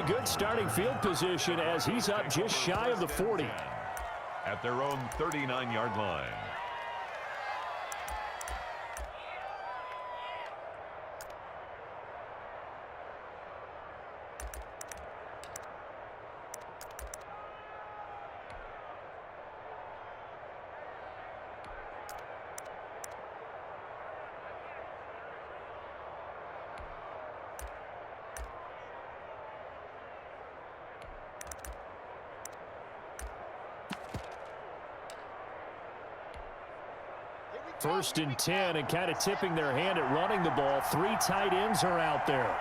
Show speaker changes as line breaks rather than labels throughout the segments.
good starting field position as he's up just shy of the 40.
At their own 39-yard line.
First and 10, and kind of tipping their hand at running the ball. 3 tight ends are out there.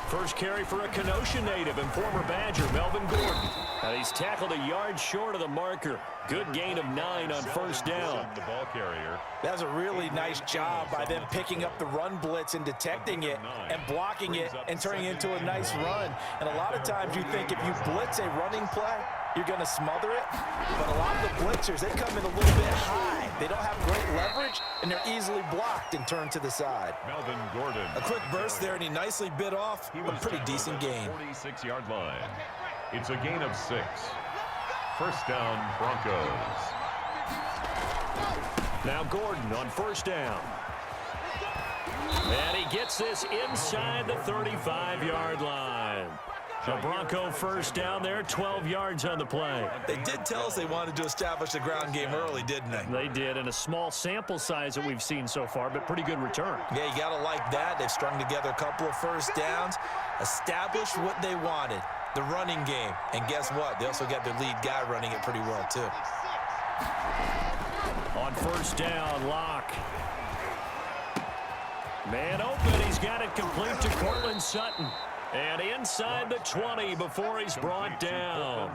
First carry for a Kenosha native and former Badger, Melvin Gordon. And he's tackled a yard short of the marker. Good gain of 9 on first down.
The ball carrier.
That was a really nice job by them picking up the run blitz and detecting it and blocking it and turning it into a nice run. And a lot of times you think if you blitz a running play, you're going to smother it. But a lot of the blitzers, they come in a little bit high. They don't have great leverage, and they're easily blocked and turned to the side.
Melvin Gordon.
A quick burst there, and he nicely bit off a pretty decent gain.
46-yard line. It's a gain of 6. First down, Broncos.
Now Gordon on first down. And he gets this inside the 35-yard line. The Bronco first down there, 12 yards on the play.
They did tell us they wanted to establish the ground game early, didn't they?
They did, and a small sample size that we've seen so far, but pretty good return.
Yeah, you got to like that. They've strung together a couple of first downs, established what they wanted, the running game. And guess what? They also got their lead guy running it pretty well, too.
On first down, Locke. Man open, he's got it complete to Cortland Sutton. And inside the 20 before he's brought down.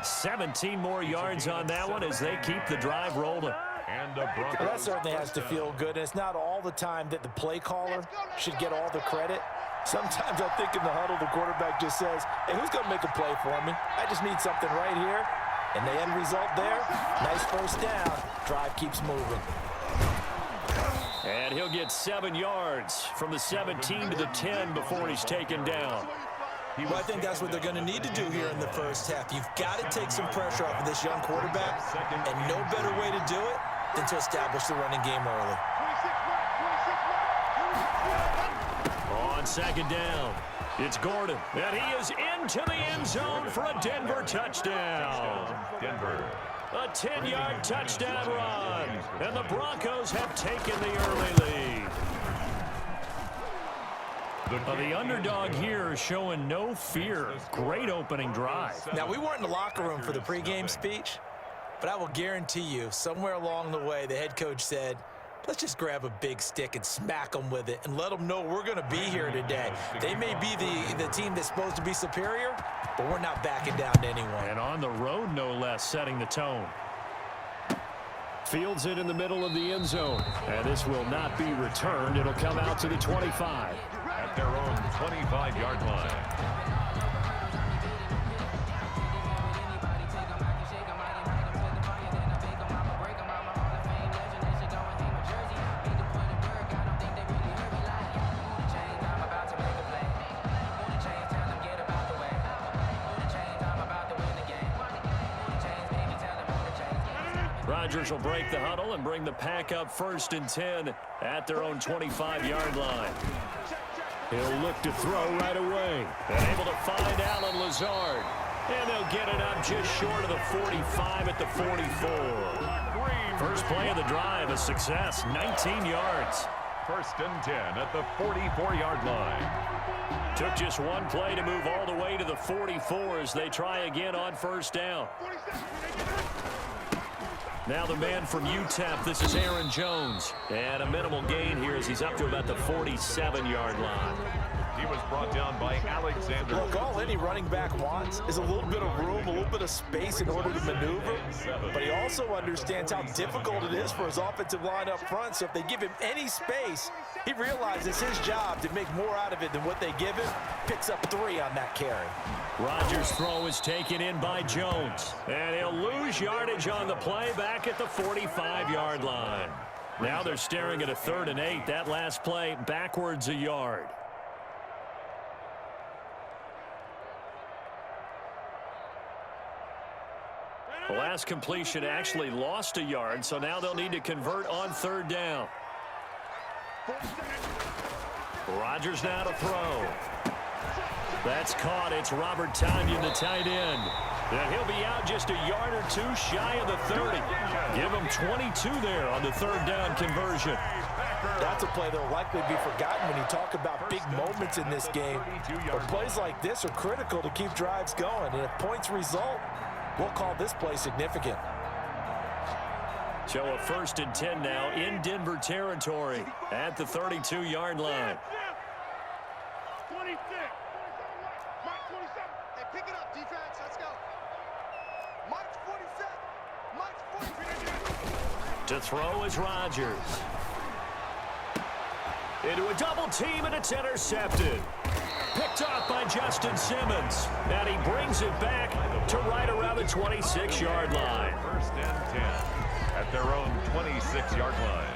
17 more yards on that one as they keep the drive rolling.
And
well, that certainly has to feel good. And it's not all the time that the play caller should get all the credit. Sometimes I think in the huddle, the quarterback just says, hey, who's going to make a play for me? I just need something right here. And the end result there, nice first down. Drive keeps moving.
And he'll get 7 yards from the 17 to the 10 before he's taken down.
Well, I think that's what they're going to need to do here in the first half. You've got to take some pressure off of this young quarterback, and no better way to do it than to establish the running game early.
On second down, it's Gordon, and he is into the end zone for a Denver touchdown.
Denver.
A 10-yard touchdown run, and the Broncos have taken the early lead. The underdog here is showing no fear. Great opening drive.
Now, we weren't in the locker room for the pregame speech, but I will guarantee you, somewhere along the way, the head coach said, let's just grab a big stick and smack them with it and let them know we're going to be here today. They may be the team that's supposed to be superior, but we're not backing down to anyone.
And on the road, no less, setting the tone. Fields it in the middle of the end zone. And this will not be returned. It'll come out to the 25.
At their own 25-yard line.
Rodgers will break the huddle and bring the pack up first and 10 at their own 25-yard line. He'll look to throw right away. And able to find Allen Lazard. And they'll get it up just short of the 45 at the 44. First play of the drive, a success, 19 yards.
First and 10 at the 44-yard line.
Took just one play to move all the way to the 44 as they try again on first down. Now the man from UTEP, this is Aaron Jones. And a minimal gain here as he's up to about the 47-yard line.
He was brought down by Alexander.
Look, all any running back wants is a little bit of room, a little bit of space in order to maneuver. But he also understands how difficult it is for his offensive line up front. So if they give him any space, he realizes his job to make more out of it than what they give him. Picks up 3 on that carry.
Rodgers' throw is taken in by Jones. And he'll lose yardage on the play back at the 45-yard line. Now they're staring at a 3rd and 8. That last play backwards a yard. The last completion actually lost a yard, so now they'll need to convert on third down. Rodgers now to throw. That's caught. It's Robert Tonyan, the tight end. And he'll be out just a yard or two shy of the 30. Give him 22 there on the third down conversion.
That's a play that will likely be forgotten when you talk about big moments in this game. But plays like this are critical to keep drives going. And if points result, we'll call this play significant.
So a 1st and 10 now in Denver territory at the 32-yard line.
26. Mike 27. Hey, pick it up, defense. Let's go. Mike's 47. Mike's 43.
To throw is Rodgers. Into a double team, and it's intercepted. Picked off by Justin Simmons. And he brings it back to right around the 26-yard line.
1st and 10 at their own 26-yard line.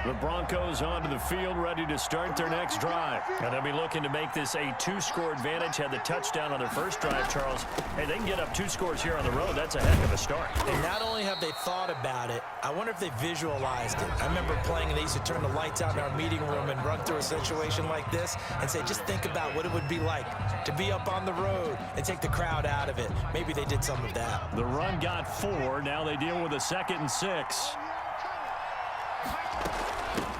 The Broncos onto the field, ready to start their next drive. And they'll be looking to make this a 2-score advantage. Had the touchdown on their first drive, Charles. Hey, they can get up 2 scores here on the road. That's a heck of a start.
And not only have they thought about it, I wonder if they visualized it. I remember playing, and they used to turn the lights out in our meeting room and run through a situation like this and say, just think about what it would be like to be up on the road and take the crowd out of it. Maybe they did some of that.
The run got 4. Now they deal with a 2nd and 6.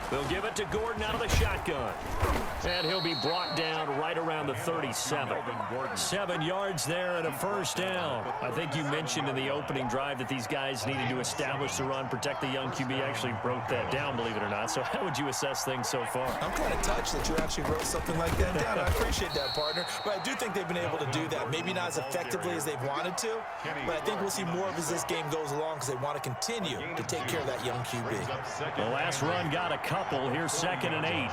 They'll give it to Gordon out of the shotgun. And he'll be brought down right around the 37. 7 yards there and a 1st down. I think you mentioned in the opening drive that these guys needed to establish the run, protect the young QB. Actually broke that down, believe it or not. So how would you assess things so far?
I'm kind of touched that you actually wrote something like that down. I appreciate that, partner. But I do think they've been able to do that. Maybe not as effectively as they've wanted to, but I think we'll see more of as this game goes along because they want to continue to take care of that young QB.
The last run got a couple. Here's 2nd and 8.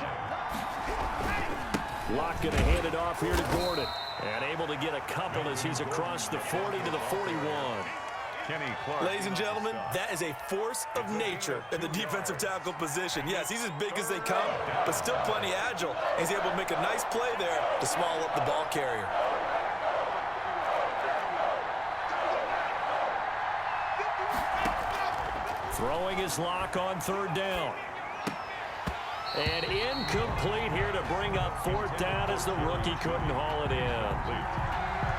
Locke going to hand it off here to Gordon. And able to get a couple as he's across the 40 to the 41.
Ladies and gentlemen, that is a force of nature in the defensive tackle position. Yes, he's as big as they come, but still plenty agile. He's able to make a nice play there to small up the ball carrier.
Throwing his Locke on 3rd down. And incomplete here to bring up 4th down as the rookie couldn't haul it in.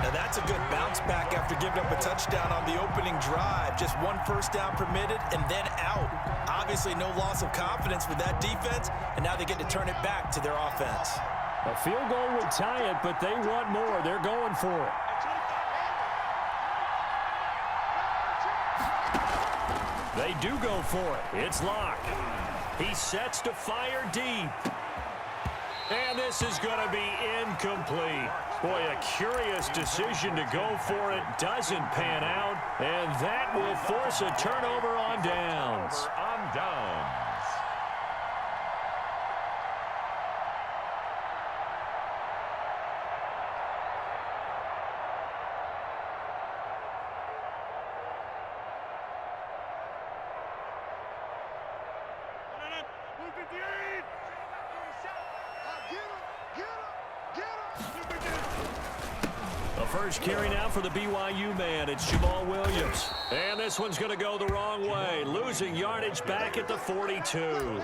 Now that's a good bounce back after giving up a touchdown on the opening drive. Just 1 first down permitted and then out. Obviously no loss of confidence with that defense, and now they get to turn it back to their offense.
A field goal would tie it, but they want more. They're going for it. They do go for it. It's Locke. He sets to fire deep. And this is going to be incomplete. Boy, a curious decision to go for it. Doesn't pan out. And that will force a turnover on downs.
On downs.
First carry now for the BYU man. It's Jamal Williams. And this one's going to go the wrong way. Losing yardage back at the 42.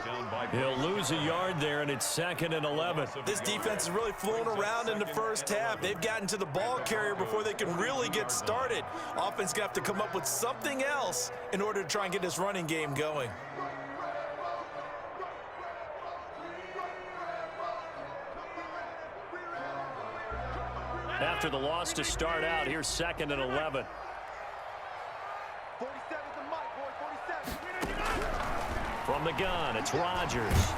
He'll lose a yard there, and it's 2nd and 11.
This defense is really flown around in the first half. They've gotten to the ball carrier before they can really get started. Offense going to have to come up with something else in order to try and get this running game going.
After the loss to start out, here's 2nd and 11.
47 to Mike, boy, 47.
From the gun, it's Rodgers.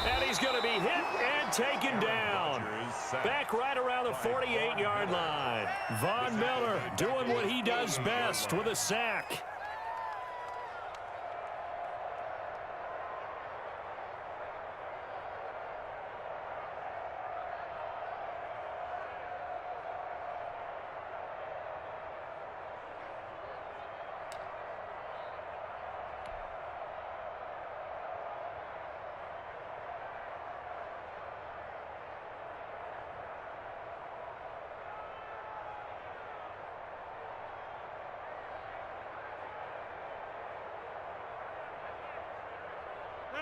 And he's going to be hit and taken down. Back right around the 48-yard line. Von Miller doing what he does best with a sack.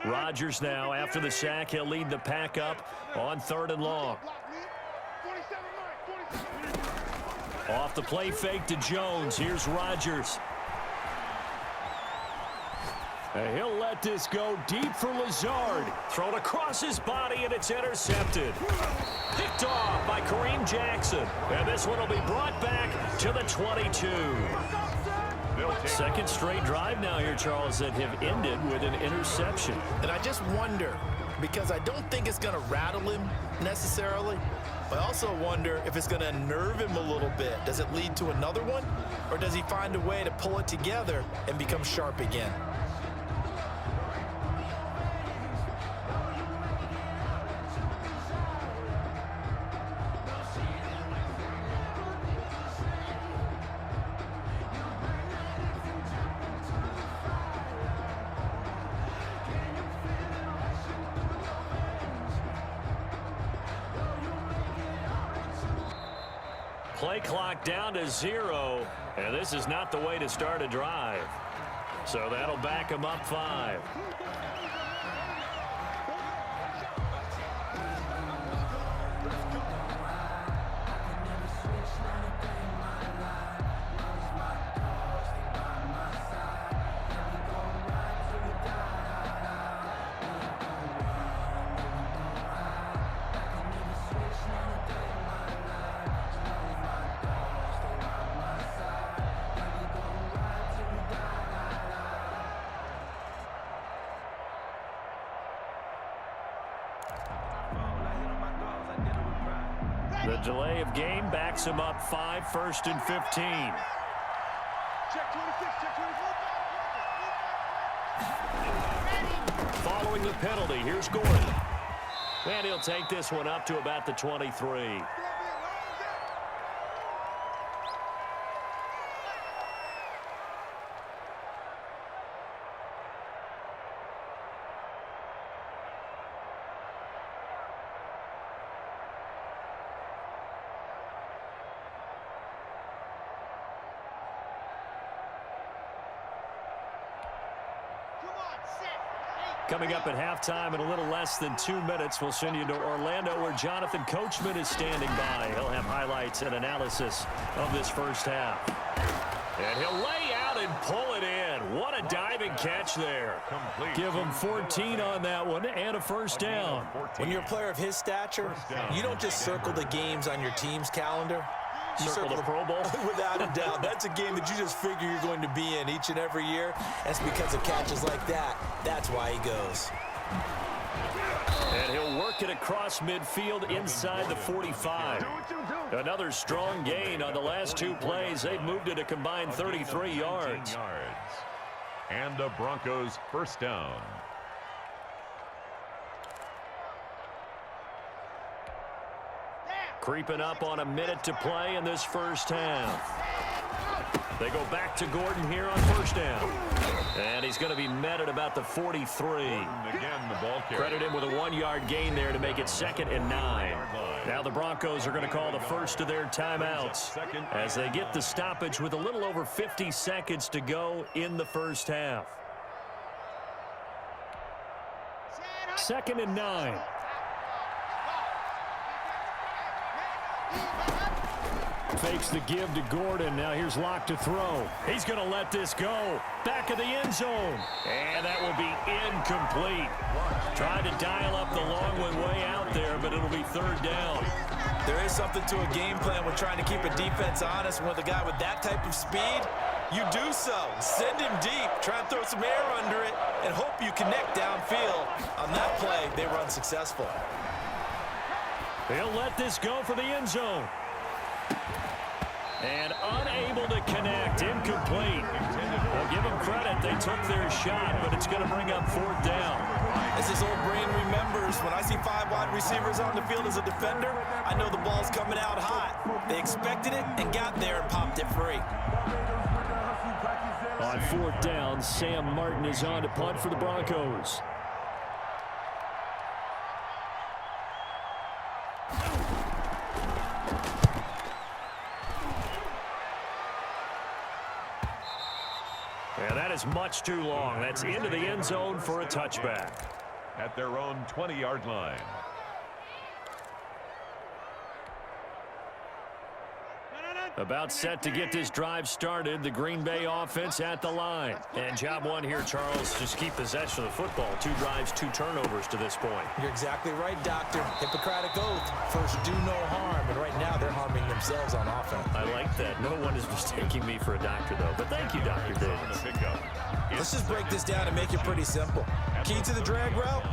Rodgers now, after the sack, he'll lead the pack up on 3rd and long. Off the play fake to Jones. Here's Rodgers. And he'll let this go deep for Lazard. Thrown across his body, and it's intercepted. Picked off by Kareem Jackson. And this one will be brought back to the 22. Second straight drive now here, Charles, that have ended with an interception.
And I just wonder, because I don't think it's going to rattle him necessarily, but I also wonder if it's going to unnerve him a little bit. Does it lead to another one? Or does he find a way to pull it together and become sharp again?
Play clock down to 0, and this is not the way to start a drive. So that'll back him up 5. The delay of game backs him up 5, 1st and 15.
Check 26, check 24.
Following the penalty, here's Gordon. And he'll take this one up to about the 23. Coming up at halftime in a little less than 2 minutes, we'll send you to Orlando where Jonathan Coachman is standing by. He'll have highlights and analysis of this first half. And he'll lay out and pull it in. What a diving catch there. Give him 14 on that one and a first down.
When you're a player of his stature, you don't just circle the games on your team's calendar. You
Circle the Pro Bowl?
Without a doubt. That's a game that you just figure you're going to be in each and every year. That's because of catches like that. That's why he goes.
And he'll work it across midfield inside the 45. Another strong gain on the last 2 plays. They've moved it a combined 33 yards.
And the Broncos first down.
Creeping up on a minute to play in this first half. They go back to Gordon here on first down. And he's going to be met at about the 43.
Again, the ball carrier.
Credit him with a 1-yard gain there to make it 2nd and 9. Now the Broncos are going to call the first of their timeouts as they get the stoppage with a little over 50 seconds to go in the first half. 2nd and 9. Fakes the give to Gordon. Now here's Locke to throw. He's going to let this go. Back of the end zone. And that will be incomplete. Tried to dial up the long one way out there, but it'll be 3rd down.
There is something to a game plan with trying to keep a defense honest. With a guy with that type of speed, you do so. Send him deep. Try and throw some air under it and hope you connect downfield. On that play, they were unsuccessful.
He'll let this go for the end zone. And unable to connect. Incomplete. Well, give them credit. They took their shot, but it's going to bring up 4th down.
As his old brain remembers, when I see 5 wide receivers on the field as a defender, I know the ball's coming out hot. They expected it and got there and popped it free.
On 4th down, Sam Martin is on to punt for the Broncos. And that is much too long. That's into the end zone for a touchback.
At their own 20-yard line.
About set to get this drive started. The Green Bay offense at the line. And job one here, Charles, just keep possession of the football. 2 drives, 2 turnovers to this point.
You're exactly right, Doctor. Hippocratic oath. First, do no harm. And right now, they're harming themselves on offense.
I like that. No one is mistaking me for a doctor, though. But thank you, Dr. Davis.
Let's just break this down and make it pretty simple. Key to the drag route,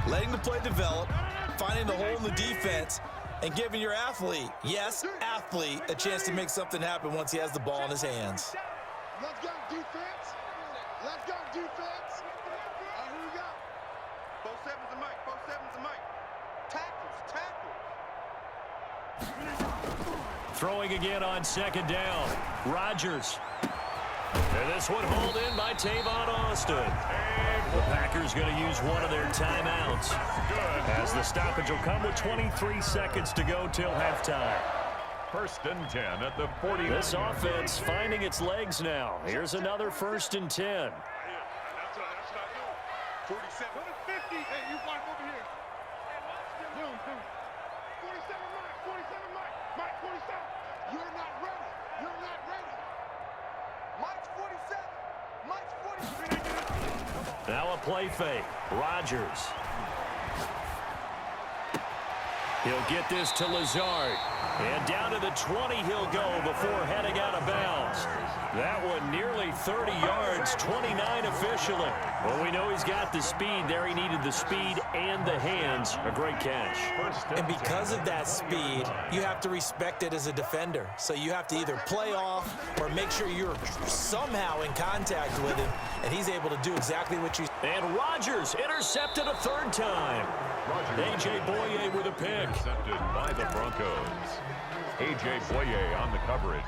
letting the play develop, finding the hole in the defense, and giving your athlete, yes, athlete, a chance to make something happen once he has the ball in his hands.
Let's go, defense. Let's go, defense. Here we go. 4-7's a mic. 4-7's a mic. Tackles.
Throwing again on second down. Rodgers. And this one hauled in by Tavon Austin. The Packers going to use one of their timeouts. As the stoppage will come with 23 seconds to go till halftime.
1st and 10 at the 40.
This offense finding its legs now. Here's another 1st and 10.
That's what I do. 47. 50. Hey, you find over here. Boom, boom. 47, Mike. 47, Mike. Mike, 47. You're not ready. You're not ready. Mike's 47. Mike's 43.
Now a play fake. Rodgers. He'll get this to Lazard. And down to the 20 he'll go before heading out of bounds. That one nearly 30 yards, 29 officially. Well, we know he's got the speed there. He needed the speed and the hands. A great catch.
And because of that speed, you have to respect it as a defender. So you have to either play off or make sure you're somehow in contact with him, and he's able to do exactly what you...
And Rodgers intercepted a 3rd time. A.J. Boye with a pick.
Intercepted by the Broncos. A.J. Boye on the coverage.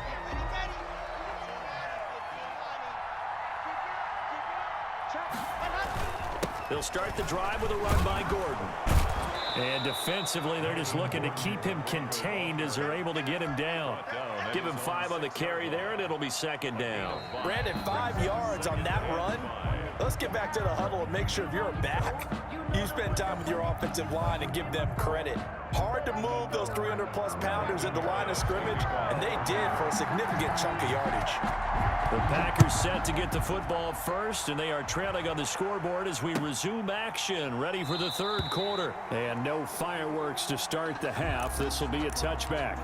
They'll start the drive with a run by Gordon. And defensively, they're just looking to keep him contained as they're able to get him down. Give him 5 on the carry there, and it'll be 2nd down.
Brandon, 5 yards on that run. Let's get back to the huddle and make sure if you're a back, you spend time with your offensive line and give them credit. Hard to move those 300-plus pounders at the line of scrimmage, and they did for a significant chunk of yardage.
The Packers set to get the football first, and they are trailing on the scoreboard as we resume action, ready for the 3rd quarter. And no fireworks to start the half. This will be a touchback.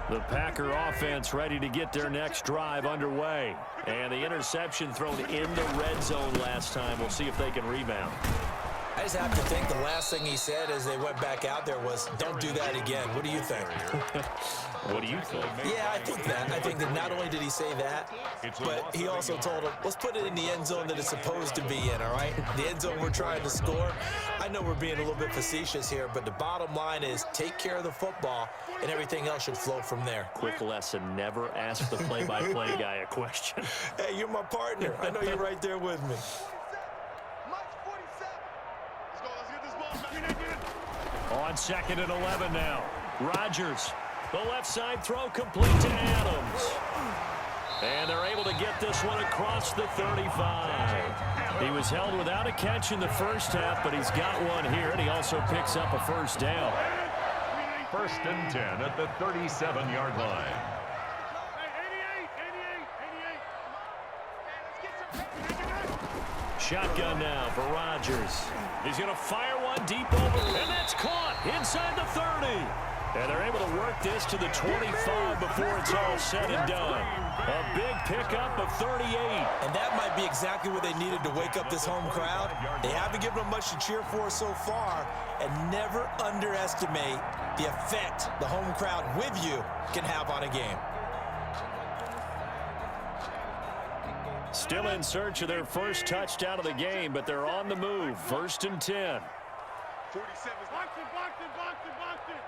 The Packer offense ready to get their next drive underway. And the interception thrown in the red zone last time. We'll see if they can rebound.
I just have to think the last thing he said as they went back out there was, don't do that again. What do you think?
What do you think?
Yeah, I think that. I think that not only did he say that, but he also told him, let's put it in the end zone that it's supposed to be in, all right? The end zone we're trying to score. I know we're being a little bit facetious here, but the bottom line is take care of the football, and everything else should flow from there.
Quick lesson, never ask the play-by-play guy a question.
Hey, you're my partner. I know you're right there with me.
Mike's 47. Let's go. Let's get this ball back.
On 2nd and 11 now. Rodgers. The left side throw complete to Adams. And they're able to get this one across the 35. He was held without a catch in the first half, but he's got one here, and he also picks up a 1st down.
1st and 10 at the 37-yard line.
Shotgun now for Rodgers. He's going to fire one deep over, and that's caught inside the 30. And they're able to work this to the 25 before it's all said and done. A big pickup of 38.
And that might be exactly what they needed to wake up this home crowd. They haven't given them much to cheer for so far, and never underestimate the effect the home crowd with you can have on a game.
Still in search of their first touchdown of the game, but they're on the move. 1st and 10.
47. Box it, box it, box it, box it.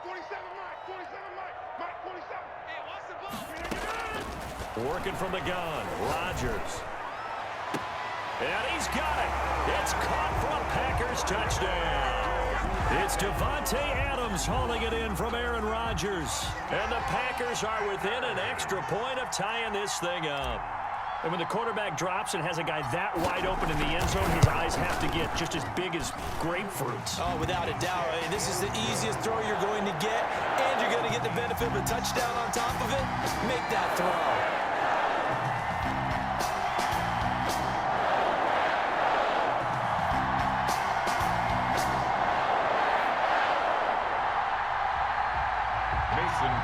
47, Mike. 47, Mike. Mike, 47. Hey, what's the ball?
Working from the gun, Rodgers. And he's got it. It's caught for a Packers touchdown. It's Devontae Adams hauling it in from Aaron Rodgers. And the Packers are within an extra point of tying this thing up. And when the quarterback drops and has a guy that wide open in the end zone, his eyes have to get just as big as grapefruits.
Oh, without a doubt. I mean, this is the easiest throw you're going to get, and you're going to get the benefit of a touchdown on top of it. Make that throw.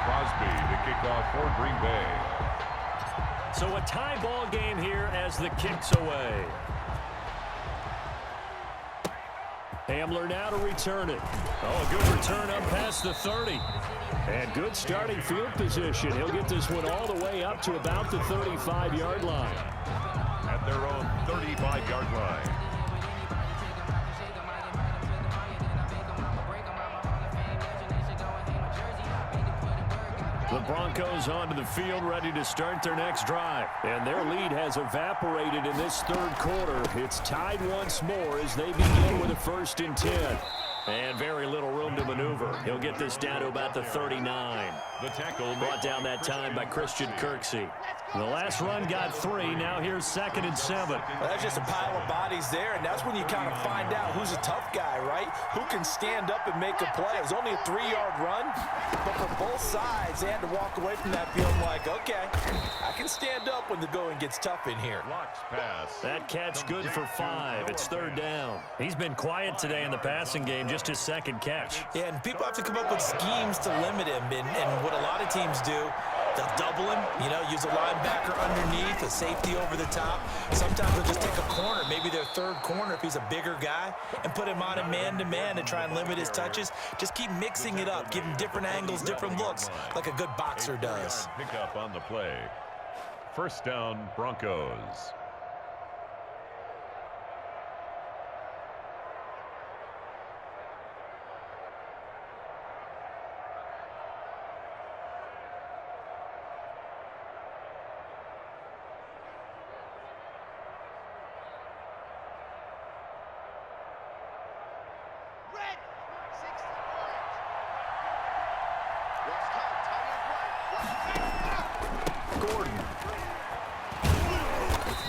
Crosby, the kickoff for Green Bay.
So a tie ball game here as the kick's away. Hamler now to return it. Oh, a good return up past the 30. And good starting field position. He'll get this one all the way up to about the 35-yard line.
At their own 35-yard line.
The Broncos onto the field, ready to start their next drive. And their lead has evaporated in this third quarter. It's tied once more as they begin with a 1st and 10. And very little room to maneuver. He'll get this down to about the 39.
The tackle
brought down that time by Christian Kirksey. The last run got 3. Now here's 2nd and 7.
Well, that's just a pile of bodies there, and that's when you kind of find out who's a tough guy, right? Who can stand up and make a play. It was only a 3-yard run, but for both sides, they had to walk away from that feeling like, okay, I can stand up when the going gets tough in here.
That catch good for 5. It's 3rd down. He's been quiet today in the passing game, just his 2nd catch.
Yeah, and people have to come up with schemes to limit him, and what a lot of teams do, they'll double him, use a linebacker underneath, a safety over the top. Sometimes they'll just take a corner, maybe their 3rd corner if he's a bigger guy, and put him on a man-to-man to try and limit his touches. Just keep mixing it up, give him different angles, different looks, like a good boxer does.
Pick up on the play. 1st down, Broncos.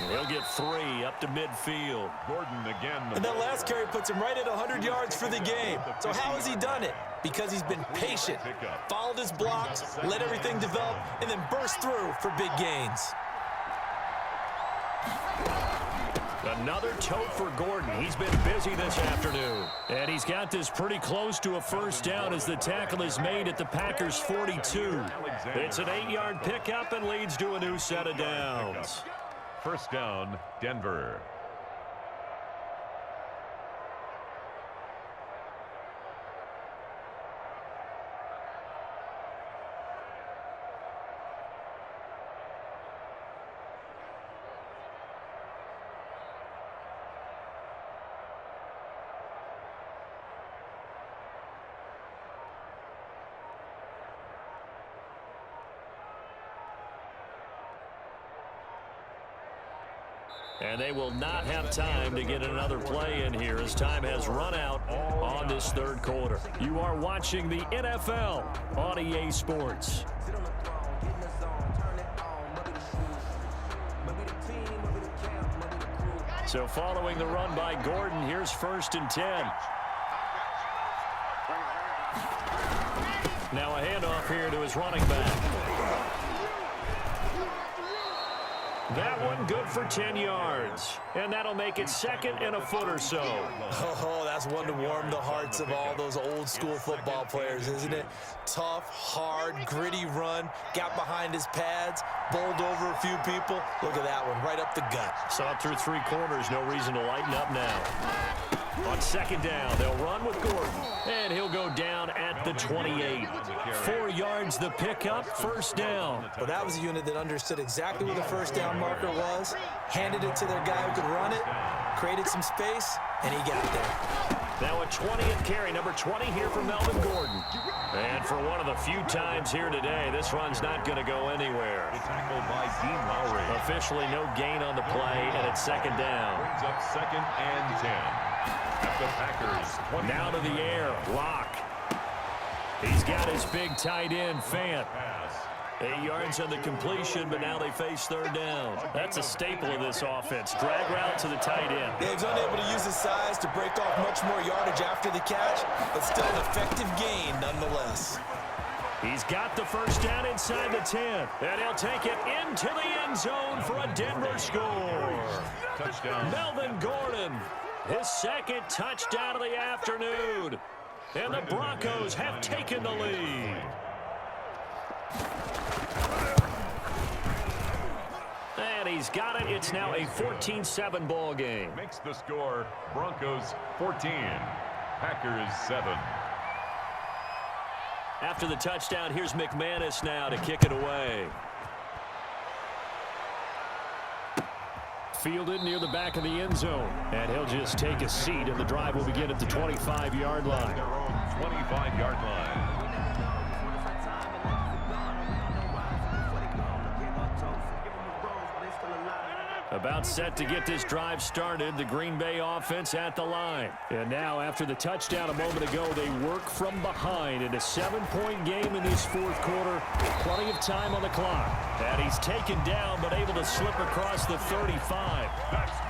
He'll get 3 up to midfield.
Gordon again.
And that last carry puts him right at 100 yards for the game. So how has he done it? Because he's been patient, followed his blocks, let everything develop, and then burst through for big gains.
Another tote for Gordon. He's been busy this afternoon. And he's got this pretty close to a 1st down as the tackle is made at the Packers' 42. It's an 8-yard pickup and leads to a new set of downs.
1st down, Denver.
And they will not have time to get another play in here as time has run out on this 3rd quarter. You are watching the NFL on EA Sports. So following the run by Gordon, here's 1st and 10. Now a handoff here to his running back. That one good for 10 yards. And that'll make it 2nd and a foot or so.
Oh, that's one to warm the hearts of all those old school football players, isn't it? Tough, hard, gritty run. Got behind his pads, bowled over a few people. Look at that one, right up the gut.
Saw it through 3 quarters. No reason to lighten up now. On 2nd down, they'll run with Gordon. And he'll go down at the 28. 4 yards the pickup, 1st down.
Well, that was a unit that understood exactly where the 1st down marker was, handed it to their guy who could run it, created some space, and he got there.
Now a 20th carry, number 20 here for Melvin Gordon. And for one of the few times here today, this run's not going to go anywhere.
Tackled by Dean Lowry.
Officially no gain on the play, and it's second down.
Brings up 2nd and 10. At the Packers.
Now to the air, Locke. He's got his big tight end, Fant. 8 yards on the completion, but now they face third down. That's a staple of this offense. Drag route to the tight end.
Yeah, he's unable to use his size to break off much more yardage after the catch, but still an effective gain nonetheless.
He's got the first down inside the 10, and he'll take it into the end zone for a Denver score.
Touchdown.
Melvin Gordon, his second touchdown of the afternoon. And the Broncos have taken the lead. And he's got it. It's now a 14-7 ball game.
Makes the score Broncos 14, Packers 7.
After the touchdown, here's McManus now to kick it away. Fielded near the back of the end zone. And he'll just take a seat, and the drive will begin at the 25-yard line.
25-yard line.
About set to get this drive started, the Green Bay offense at the line. And now, after the touchdown a moment ago, they work from behind in a 7-point game in this fourth quarter. Plenty of time on the clock. And he's taken down, but able to slip across the 35.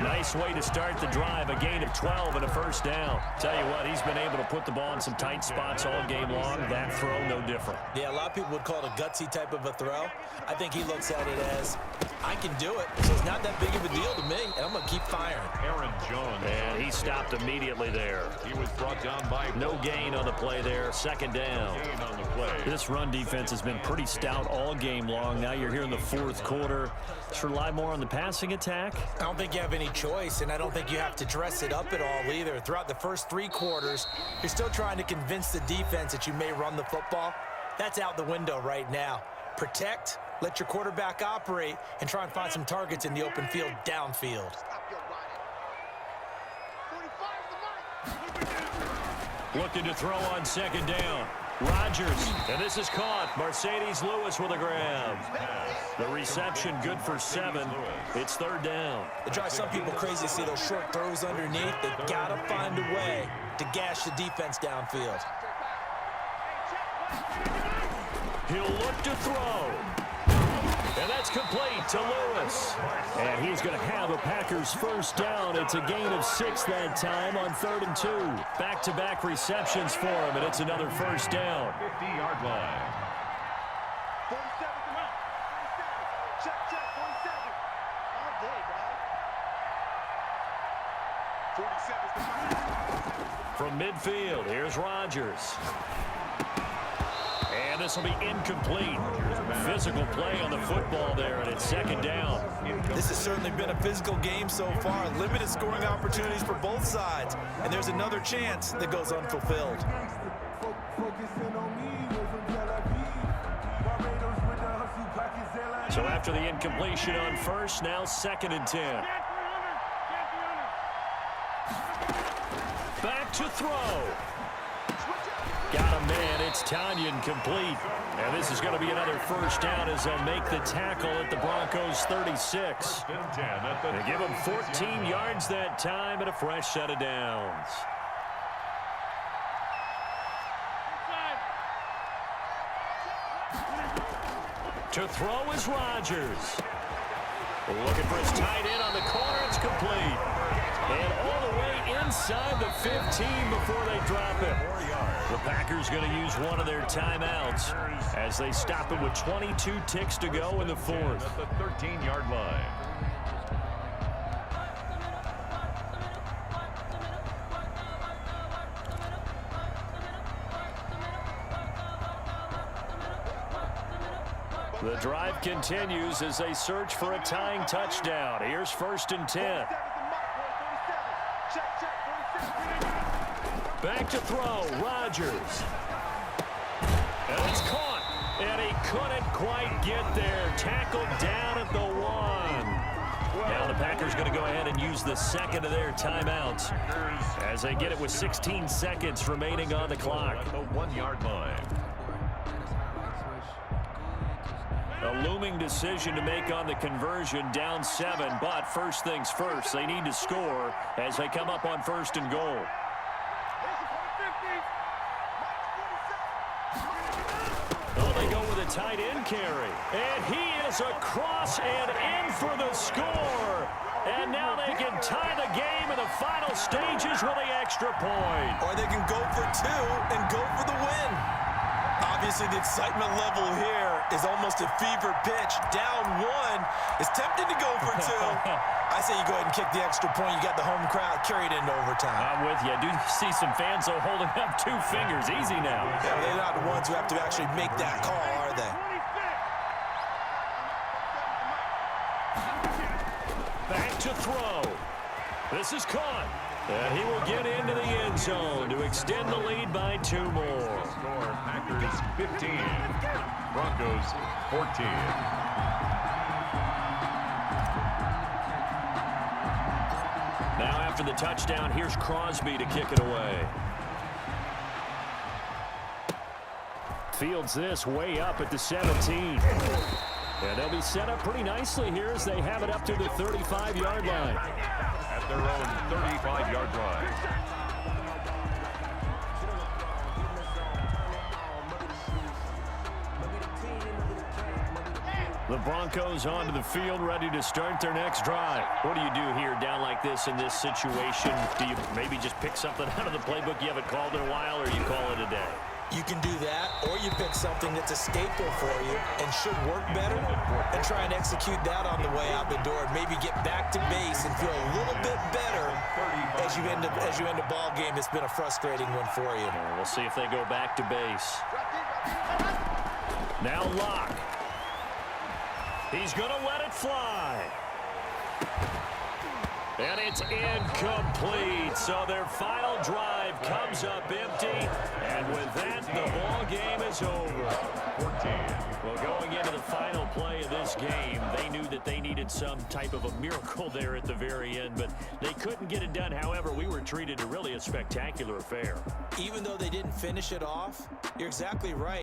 Nice way to start the drive, a gain of 12 and a first down. Tell you what, he's been able to put the ball in some tight spots all game long. That throw, no different.
Yeah, a lot of people would call it a gutsy type of a throw. I think he looks at it as, I can do it, so it's not that big of a deal to me, and I'm going to keep firing.
Aaron Jones.
And he stopped immediately there.
He was brought down by...
No gain on the play there. Second down.
Gain on the play.
This run defense has been pretty stout all game long. Now you're here in the fourth quarter. Just rely more on the passing attack.
I don't think you have any choice, and I don't think you have to dress it up at all either. Throughout the first 3 quarters, you're still trying to convince the defense that you may run the football. That's out the window right now. Protect, let your quarterback operate, and try and find some targets in the open field downfield.
Looking to throw on second down. Rodgers, and this is caught. Mercedes Lewis with a grab. The reception good for 7. It's third down.
It drives some people crazy to see those short throws underneath. They've got to find a way to gash the defense downfield.
He'll look to throw. And that's complete to Lewis. And he's going to have a Packers first down. It's a gain of 6 that time on 3rd and 2. Back-to-back receptions for him, and it's another first down.
50-yard line.
47. Check, 47. All day, bro. 47's the
From midfield, here's Rodgers. And this will be incomplete. Physical play on the football there, and it's second down.
This has certainly been a physical game so far. Limited scoring opportunities for both sides. And there's another chance that goes unfulfilled.
So after the incompletion on first, now 2nd and 10. Back to throw. Got him, man. It's Tanyan complete. And this is going to be another first down as they'll make the tackle at the Broncos 36. They give him 14 yards that time and a fresh set of downs. To throw is Rodgers. Looking for his tight end on the corner. It's complete. And all the way inside the 15 before they drop it. The Packers going to use one of their timeouts as they stop it with 22 ticks to go in the fourth.
At the 13-yard line.
The drive continues as they search for a tying touchdown. Here's 1st and 10. Back to throw, Rodgers. And it's caught. And he couldn't quite get there. Tackled down at the 1. Now the Packers going to go ahead and use the second of their timeouts as they get it with 16 seconds remaining on the clock.
At the 1-yard line.
A looming decision to make on the conversion, down 7, but first things first, they need to score as they come up on 1st and goal. Oh, they go with a tight end carry, and he is across and in for the score. And now they can tie the game in the final stages with the extra point.
Or they can go for 2 and go for the win. Obviously, the excitement level here is almost a fever pitch. Down 1 is tempted to go for 2. I say you go ahead and kick the extra point. You got the home crowd, carry it into overtime.
I'm with you. I do see some fans, though, holding up 2 fingers. Easy now.
Yeah, they're not the ones who have to actually make that call, are they?
Back to throw. This is caught. And he will get into the end zone to extend the lead by 2 more.
Score, Packers 15, Broncos 14.
Now after the touchdown, here's Crosby to kick it away. Fields this way up at the 17. And they'll be set up pretty nicely here as they have it up to the 35-yard line.
At their own 35-yard line.
The Broncos onto the field, ready to start their next drive. What do you do here down like this in this situation? Do you maybe just pick something out of the playbook you haven't called in a while, or you call it a day?
You can do that, or you pick something that's a staple for you and should work better and try and execute that on the way out the door and maybe get back to base and feel a little bit better as you end a ball game. It's been a frustrating one for you.
We'll see if they go back to base. Now Locke. He's going to let it fly. And it's incomplete. So their final drive comes up empty. And with that, the ball game is over.
14.
Well, going into the final play of this game, they knew that they needed some type of a miracle there at the very end, but they couldn't get it done. However, we were treated to really a spectacular affair.
Even though they didn't finish it off, you're exactly right.